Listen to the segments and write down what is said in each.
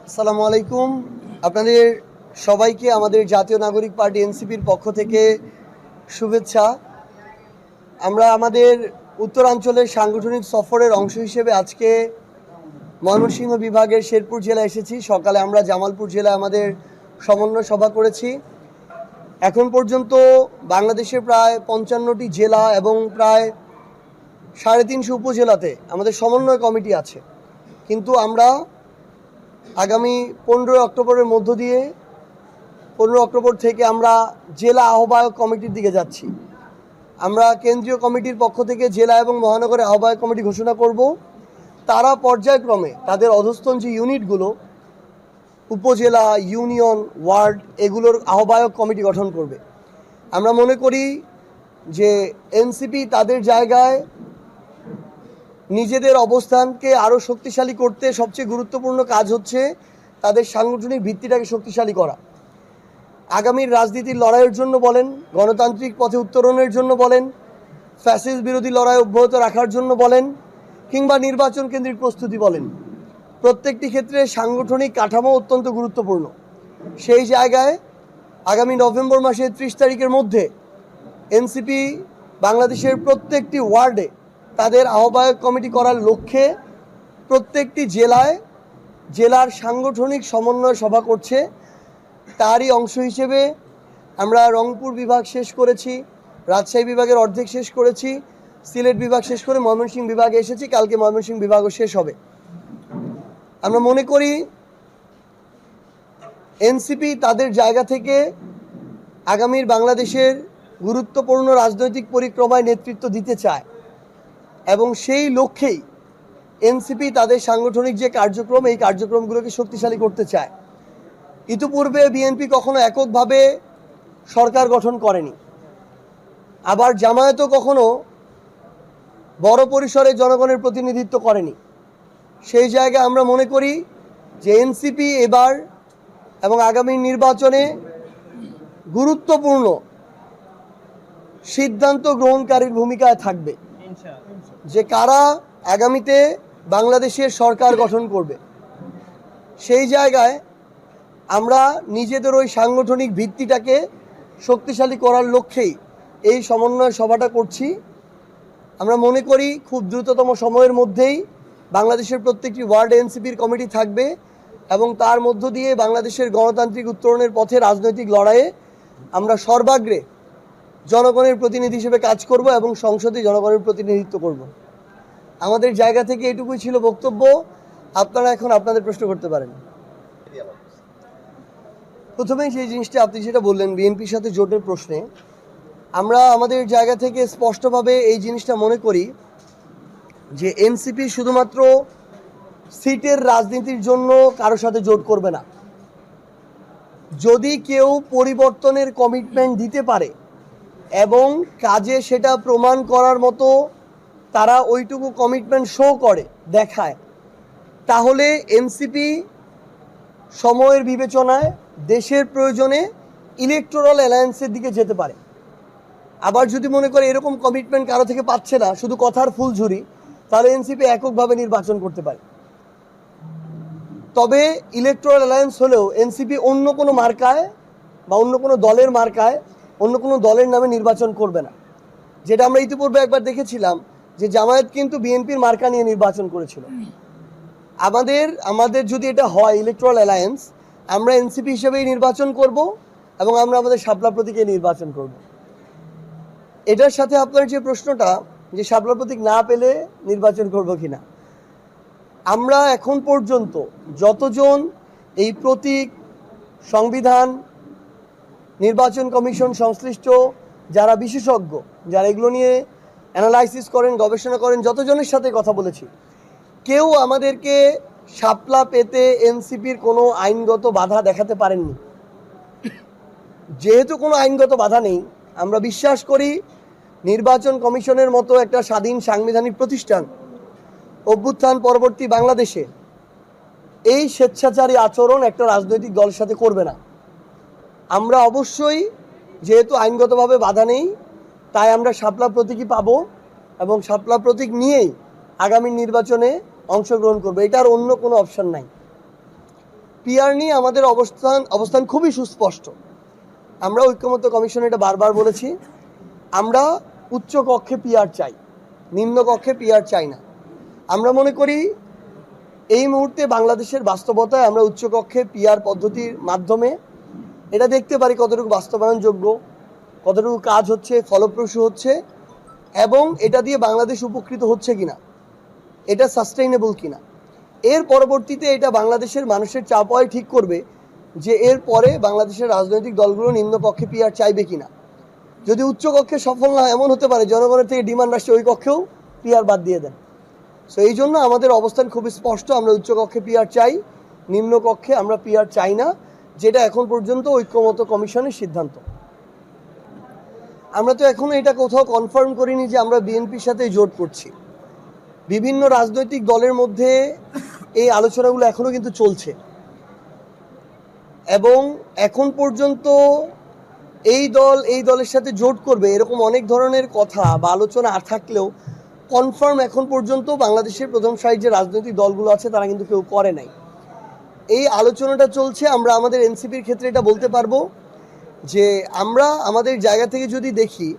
আসসালামু আলাইকুম। আপনাদের সবাইকে আমাদের জাতীয় নাগরিক পার্টি এনসিপির পক্ষ থেকে শুভেচ্ছা। আমরা আমাদের উত্তরাঞ্চলের সাংগঠনিক সফরের অংশ হিসেবে আজকে ময়মনসিংহ বিভাগের শেরপুর জেলায় এসেছি। সকালে আমরা জামালপুর জেলায় আমাদের সমন্বয় সভা করেছি। এখন পর্যন্ত বাংলাদেশের প্রায় 55টি জেলা এবং প্রায় 350 উপজেলাতে আমাদের সমন্বয় কমিটি আছে, কিন্তু আমরা আগামী 15 অক্টোবরের মধ্য দিয়ে 15 অক্টোবর থেকে আমরা জেলা আহ্বায়ক কমিটির দিকে যাচ্ছি। আমরা কেন্দ্রীয় কমিটির পক্ষ থেকে জেলা এবং মহানগরের আহ্বায়ক কমিটি ঘোষণা করব। তারা পর্যায়ক্রমে তাদের অধস্তন যে ইউনিটগুলো, উপজেলা, ইউনিয়ন, ওয়ার্ড, এগুলোর আহ্বায়ক কমিটি গঠন করবে। আমরা মনে করি যে এনসিপি তাদের জায়গায় নিজেদের অবস্থানকে আরও শক্তিশালী করতে সবচেয়ে গুরুত্বপূর্ণ কাজ হচ্ছে তাদের সাংগঠনিক ভিত্তিটাকে শক্তিশালী করা। আগামীর রাজনীতির লড়াইয়ের জন্য বলেন, গণতান্ত্রিক পথে উত্তরণের জন্য বলেন, ফ্যাসিস্ট বিরোধী লড়াই অব্যাহত রাখার জন্য বলেন, কিংবা নির্বাচন কেন্দ্রিক প্রস্তুতি বলেন, প্রত্যেকটি ক্ষেত্রে সাংগঠনিক কাঠামো অত্যন্ত গুরুত্বপূর্ণ। সেই জায়গায় আগামী নভেম্বর মাসের 30 তারিখের মধ্যে এনসিপি বাংলাদেশের প্রত্যেকটি ওয়ার্ডে তাদের আহ্বায়ক কমিটি করার লক্ষ্যে প্রত্যেকটি জেলার সাংগঠনিক সমন্বয় সভা করছে। তারই অংশ হিসেবে আমরা রংপুর বিভাগ শেষ করেছি, রাজশাহী বিভাগের অর্ধেক শেষ করেছি, সিলেট বিভাগ শেষ করে ময়মনসিংহ বিভাগে এসেছি। কালকে ময়মনসিংহ বিভাগও শেষ হবে। আমরা মনে করি এনসিপি তাদের জায়গা থেকে আগামীর বাংলাদেশের গুরুত্বপূর্ণ রাজনৈতিক পরিক্রমায় নেতৃত্ব দিতে চায় এবং সেই লক্ষ্যেই এনসিপি তাদের সাংগঠনিক যে কার্যক্রম, এই কার্যক্রমগুলোকে শক্তিশালী করতে চায়। ইতিপূর্বে বিএনপি কখনো এককভাবে সরকার গঠন করেনি, আবার জামায়াতও কখনো বড় পরিসরে জনগণের প্রতিনিধিত্ব করেনি। সেই জায়গায় আমরা মনে করি যে এনসিপি এবার এবং আগামী নির্বাচনে গুরুত্বপূর্ণ সিদ্ধান্ত গ্রহণকারীর ভূমিকায় থাকবে, যে কারা আগামীতে বাংলাদেশের সরকার গঠন করবে। সেই জায়গায় আমরা নিজেদের ওই সাংগঠনিক ভিত্তিটাকে শক্তিশালী করার লক্ষ্যেই এই সমন্বয় সভাটা করছি। আমরা মনে করি খুব দ্রুততম সময়ের মধ্যেই বাংলাদেশের প্রত্যেকটি ওয়ার্ডে এনসিপির কমিটি থাকবে এবং তার মধ্য দিয়ে বাংলাদেশের গণতান্ত্রিক উত্তরণের পথে রাজনৈতিক লড়াইয়ে আমরা সর্বাগ্রে জনগণের প্রতিনিধি হিসেবে কাজ করব এবং সংসদে জনগণের প্রতিনিধিত্ব করব। আমাদের জায়গা থেকে এটুকুই ছিল বক্তব্য। আপনারা এখন আপনাদের প্রশ্ন করতে পারেন। প্রথমেই সেই জিনিসটা আপনি যেটা বললেন বিএনপির সাথে জোটের প্রশ্নে, আমরা আমাদের জায়গা থেকে স্পষ্টভাবে এই জিনিসটা মনে করি যে এনসিপি শুধুমাত্র সিটের রাজনীতির জন্য কারোর সাথে জোট করবে না। যদি কেউ পরিবর্তনের কমিটমেন্ট দিতে পারে এবং কাজে সেটা প্রমাণ করার মতো তারা ওইটুকু কমিটমেন্ট শো করে, দেখায়, তাহলে এনসিপি সময়ের বিবেচনায় দেশের প্রয়োজনে ইলেকটোরাল অ্যালায়েন্সের দিকে যেতে পারে। আবার যদি মনে করে এরকম কমিটমেন্ট কারো থেকে পাচ্ছে না, শুধু কথার ফুলঝুরি, তাহলে এনসিপি এককভাবে নির্বাচন করতে পারে। তবে ইলেকটোরাল অ্যালায়েন্স হলেও এনসিপি অন্য কোনো মার্কায় বা অন্য কোনো দলের মার্কায় অন্য কোনো দলের নামে নির্বাচন করবে না। যেটা আমরা ইতিপূর্বে একবার দেখেছিলাম যে জামায়াত কিন্তু বিএনপির মার্কা নিয়ে নির্বাচন করেছিল। আমাদের যদি এটা হয় ইলেকটোরাল অ্যালায়েন্স, আমরা এনসিপি হিসেবেই নির্বাচন করব এবং আমরা আমাদের শাপলা প্রতীকে নির্বাচন করব। এটার সাথে আপনার যে প্রশ্নটা যে শাপলা প্রতীক না পেলে নির্বাচন করব কিনা, আমরা এখন পর্যন্ত যতজন এই প্রতীক, সংবিধান, নির্বাচন কমিশন সংশ্লিষ্ট যারা বিশেষজ্ঞ, যারা এগুলো নিয়ে অ্যানালাইসিস করেন, গবেষণা করেন, যতজনের সাথে কথা বলেছি, কেউ আমাদেরকে শাপলা পেতে এনসিপির কোনো আইনগত বাধা দেখাতে পারেননি। যেহেতু কোনো আইনগত বাধা নেই, আমরা বিশ্বাস করি নির্বাচন কমিশনের মতো একটা স্বাধীন সাংবিধানিক প্রতিষ্ঠান অভ্যুত্থান পরবর্তী বাংলাদেশে এই স্বেচ্ছাচারী আচরণ একটা রাজনৈতিক দলের সাথে করবে না। আমরা অবশ্যই, যেহেতু আইনগতভাবে বাধা নেই, তাই আমরা শাপলা প্রতীকই পাবো এবং শাপলা প্রতীক নিয়েই আগামী নির্বাচনে অংশগ্রহণ করবে। এটার অন্য কোনো অপশন নাই। পিআর নিয়ে আমাদের অবস্থান খুবই সুস্পষ্ট। আমরা ঐক্যমত্য কমিশনে এটা বারবার বলেছি, আমরা উচ্চ কক্ষে পিআর চাই, নিম্ন কক্ষে পিআর চাই না। আমরা মনে করি এই মুহূর্তে বাংলাদেশের বাস্তবতায় আমরা উচ্চকক্ষে পিআর পদ্ধতির মাধ্যমে এটা দেখতে পারি কতটুকু বাস্তবায়নযোগ্য, কতটুকু কাজ হচ্ছে, ফলপ্রসূ হচ্ছে, এবং এটা দিয়ে বাংলাদেশ উপকৃত হচ্ছে কিনা, এটা সাস্টেইনেবল কিনা। এর পরবর্তীতে এটা বাংলাদেশের মানুষের চাপ হয় ঠিক করবে যে এর পরে বাংলাদেশের রাজনৈতিক দলগুলো নিম্নকক্ষে পিআর চাইবে কিনা। যদি উচ্চকক্ষে সফল না হয়, এমন হতে পারে জনগণের থেকে ডিমান্ড আসছে ওই কক্ষেও পিআর বাদ দিয়ে দেন। সো এই জন্য আমাদের অবস্থান খুবই স্পষ্ট, আমরা উচ্চকক্ষে পিআর চাই, নিম্নকক্ষে আমরা পিআর চাই না, যেটা এখন পর্যন্ত ঐক্যমত্য কমিশনের সিদ্ধান্ত। আমরা তো এখনো এটা কোথাও কনফার্ম করিনি যে আমরা বিএনপির সাথে জোট করছি। বিভিন্ন রাজনৈতিক দলের মধ্যে এই আলোচনাগুলো এখনো কিন্তু চলছে, এবং এখন পর্যন্ত এই দলের সাথে জোট করবে এরকম অনেক ধরনের কথা বা আলোচনা থাকলেও কনফার্ম এখন পর্যন্ত বাংলাদেশের প্রথম সারির যে রাজনৈতিক দলগুলো আছে তারা কিন্তু কেউ করে নাই। এই আলোচনাটা চলছে। আমরা আমাদের এনসিপির ক্ষেত্রে এটা বলতে পারবো যে আমরা আমাদের জায়গা থেকে যদি দেখি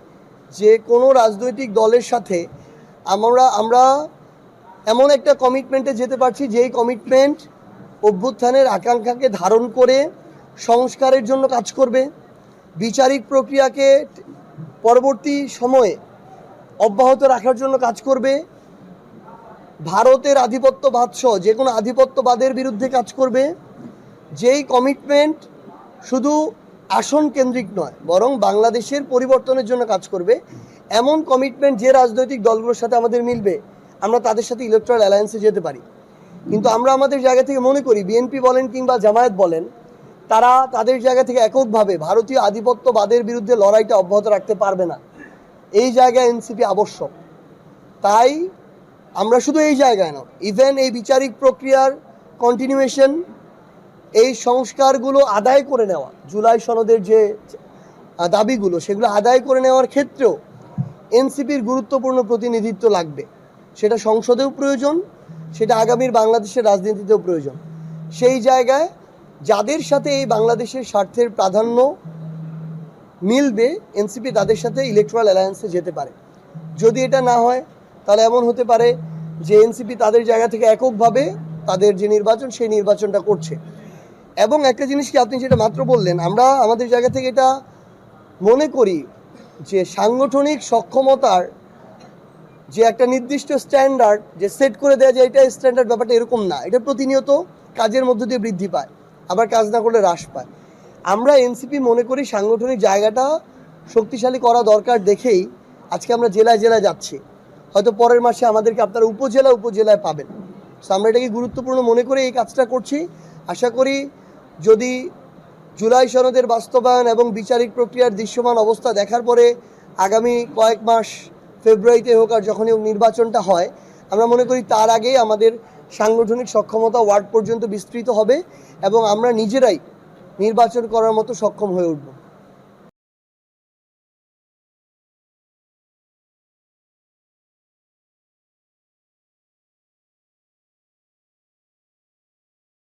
যে কোনো রাজনৈতিক দলের সাথে আমরা এমন একটা কমিটমেন্টে যেতে পারছি যেই কমিটমেন্ট অভ্যুত্থানের আকাঙ্ক্ষাকে ধারণ করে সংস্কারের জন্য কাজ করবে, বিচারিক প্রক্রিয়াকে পরবর্তী সময়ে অব্যাহত রাখার জন্য কাজ করবে, ভারতের আধিপত্যবাদ সহ যে কোনো আধিপত্যবাদের বিরুদ্ধে কাজ করবে, যেই কমিটমেন্ট শুধু আসন কেন্দ্রিক নয় বরং বাংলাদেশের পরিবর্তনের জন্য কাজ করবে, এমন কমিটমেন্ট যে রাজনৈতিক দলগুলোর সাথে আমাদের মিলবে আমরা তাদের সাথে ইলেকট্রাল অ্যালায়েন্সে যেতে পারি। কিন্তু আমরা আমাদের জায়গা থেকে মনে করি বিএনপি বলেন কিংবা জামায়াত বলেন, তারা তাদের জায়গা থেকে এককভাবে ভারতীয় আধিপত্যবাদের বিরুদ্ধে লড়াইটা অব্যাহত রাখতে পারবে না। এই জায়গায় এনসিপি আবশ্যক। তাই আমরা শুধু এই জায়গায় নয়, ইভেন এই বিচারিক প্রক্রিয়ার কন্টিনিউয়েশন, এই সংস্কারগুলো আদায় করে নেওয়া, জুলাই সনদের যে দাবিগুলো সেগুলো আদায় করে নেওয়ার ক্ষেত্রেও এনসিপির গুরুত্বপূর্ণ প্রতিনিধিত্ব লাগবে। সেটা সংসদেও প্রয়োজন, সেটা আগামীর বাংলাদেশের রাজনীতিতেও প্রয়োজন। সেই জায়গায় যাদের সাথে এই বাংলাদেশের স্বার্থের প্রাধান্য মিলবে এনসিপি তাদের সাথে ইলেকট্রাল অ্যালায়েন্সে যেতে পারে। যদি এটা না হয় তাহলে এমন হতে পারে যে এনসিপি তাদের জায়গা থেকে এককভাবে তাদের যে নির্বাচন সেই নির্বাচনটা করছে। এবং একটা জিনিস কি আপনি যেটা মাত্র বললেন, আমরা আমাদের জায়গা থেকে এটা মনে করি যে সাংগঠনিক সক্ষমতার যে একটা নির্দিষ্ট স্ট্যান্ডার্ড যে সেট করে দেওয়া যায়, এটা স্ট্যান্ডার্ড ব্যাপারটা এরকম না। এটা প্রতিনিয়ত কাজের মধ্য দিয়ে বৃদ্ধি পায়, আবার কাজ না করলে হ্রাস পায়। আমরা এনসিপি মনে করি সাংগঠনিক জায়গাটা শক্তিশালী করা দরকার দেখেই আজকে আমরা জেলায় জেলায় যাচ্ছি। হয়তো পরের মাসে আমাদেরকে আপনারা উপজেলায় পাবেন। সো আমরা এটাকে গুরুত্বপূর্ণ মনে করে এই কাজটা করছি। আশা করি যদি জুলাই সনদের বাস্তবায়ন এবং বিচারিক প্রক্রিয়ার দৃশ্যমান অবস্থা দেখার পরে আগামী কয়েক মাস, ফেব্রুয়ারিতে হোক আর যখনই নির্বাচনটা হয়, আমরা মনে করি তার আগেই আমাদের সাংগঠনিক সক্ষমতা ওয়ার্ড পর্যন্ত বিস্তৃত হবে এবং আমরা নিজেরাই নির্বাচন করার মতো সক্ষম হয়ে উঠব।